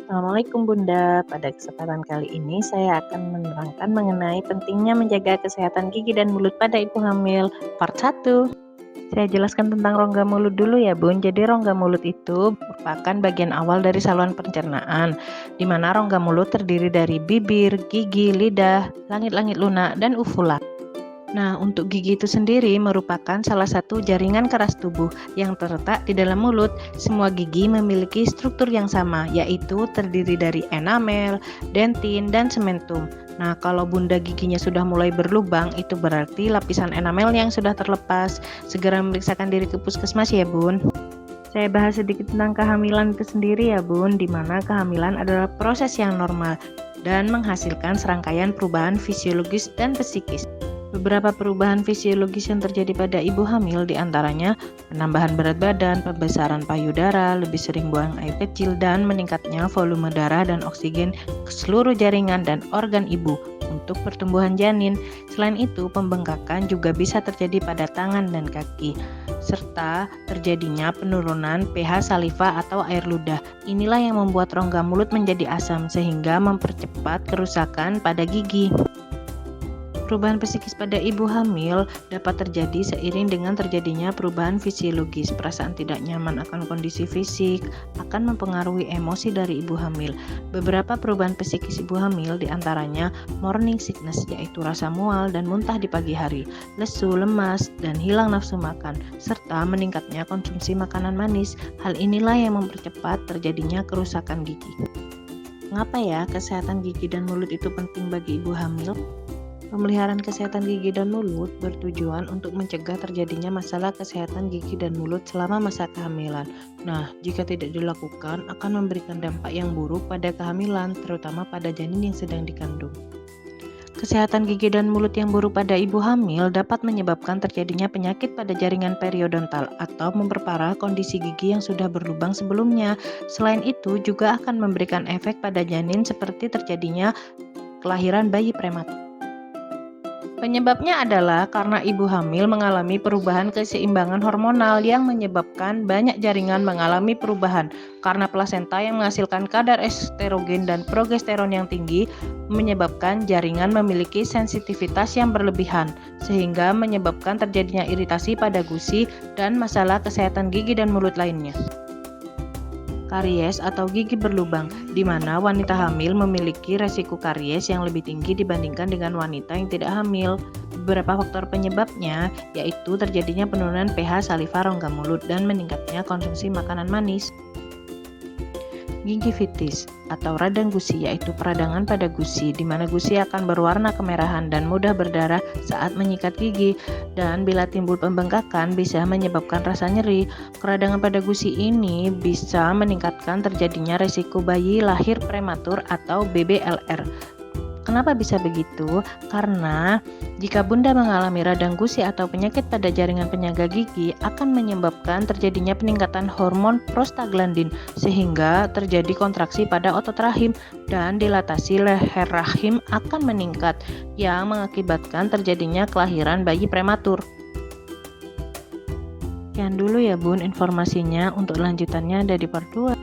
Assalamualaikum Bunda, pada kesempatan kali ini saya akan menerangkan mengenai pentingnya menjaga kesehatan gigi dan mulut pada ibu hamil, part 1. Saya jelaskan tentang rongga mulut dulu ya Bun. Jadi rongga mulut itu merupakan bagian awal dari saluran pencernaan, di mana rongga mulut terdiri dari bibir, gigi, lidah, langit-langit lunak, dan uvula. Nah, untuk gigi itu sendiri merupakan salah satu jaringan keras tubuh yang terletak di dalam mulut. Semua gigi memiliki struktur yang sama, yaitu terdiri dari enamel, dentin, dan sementum. Nah, kalau bunda giginya sudah mulai berlubang, itu berarti lapisan enamel yang sudah terlepas. Segera memeriksakan diri ke puskesmas ya Bun. Saya bahas sedikit tentang kehamilan itu sendiri ya Bun, di mana kehamilan adalah proses yang normal dan menghasilkan serangkaian perubahan fisiologis dan psikis. Beberapa perubahan fisiologis yang terjadi pada ibu hamil diantaranya penambahan berat badan, pembesaran payudara, lebih sering buang air kecil, dan meningkatnya volume darah dan oksigen ke seluruh jaringan dan organ ibu untuk pertumbuhan janin. Selain itu, pembengkakan juga bisa terjadi pada tangan dan kaki, serta terjadinya penurunan pH saliva atau air ludah. Inilah yang membuat rongga mulut menjadi asam sehingga mempercepat kerusakan pada gigi. Perubahan psikis pada ibu hamil dapat terjadi seiring dengan terjadinya perubahan fisiologis. Perasaan tidak nyaman akan kondisi fisik akan mempengaruhi emosi dari ibu hamil. Beberapa perubahan psikis ibu hamil diantaranya morning sickness, yaitu rasa mual dan muntah di pagi hari, lesu, lemas, dan hilang nafsu makan, serta meningkatnya konsumsi makanan manis. Hal inilah yang mempercepat terjadinya kerusakan gigi. Mengapa ya kesehatan gigi dan mulut itu penting bagi ibu hamil? Pemeliharaan kesehatan gigi dan mulut bertujuan untuk mencegah terjadinya masalah kesehatan gigi dan mulut selama masa kehamilan. Nah, jika tidak dilakukan akan memberikan dampak yang buruk pada kehamilan, terutama pada janin yang sedang dikandung. Kesehatan gigi dan mulut yang buruk pada ibu hamil dapat menyebabkan terjadinya penyakit pada jaringan periodontal atau memperparah kondisi gigi yang sudah berlubang sebelumnya. Selain itu, juga akan memberikan efek pada janin seperti terjadinya kelahiran bayi prematur. Penyebabnya adalah karena ibu hamil mengalami perubahan keseimbangan hormonal yang menyebabkan banyak jaringan mengalami perubahan. Karena plasenta yang menghasilkan kadar estrogen dan progesteron yang tinggi menyebabkan jaringan memiliki sensitivitas yang berlebihan, sehingga menyebabkan terjadinya iritasi pada gusi dan masalah kesehatan gigi dan mulut lainnya. Karies atau gigi berlubang, di mana wanita hamil memiliki resiko karies yang lebih tinggi dibandingkan dengan wanita yang tidak hamil. Beberapa faktor penyebabnya yaitu terjadinya penurunan pH saliva rongga mulut dan meningkatnya konsumsi makanan manis. Gingivitis atau radang gusi, yaitu peradangan pada gusi, di mana gusi akan berwarna kemerahan dan mudah berdarah saat menyikat gigi, dan bila timbul pembengkakan bisa menyebabkan rasa nyeri. Peradangan pada gusi ini bisa meningkatkan terjadinya resiko bayi lahir prematur atau BBLR. Kenapa bisa begitu? Karena jika bunda mengalami radang gusi atau penyakit pada jaringan penyangga gigi akan menyebabkan terjadinya peningkatan hormon prostaglandin sehingga terjadi kontraksi pada otot rahim dan dilatasi leher rahim akan meningkat yang mengakibatkan terjadinya kelahiran bayi prematur. Sekian dulu ya Bun informasinya, untuk lanjutannya ada di part 2.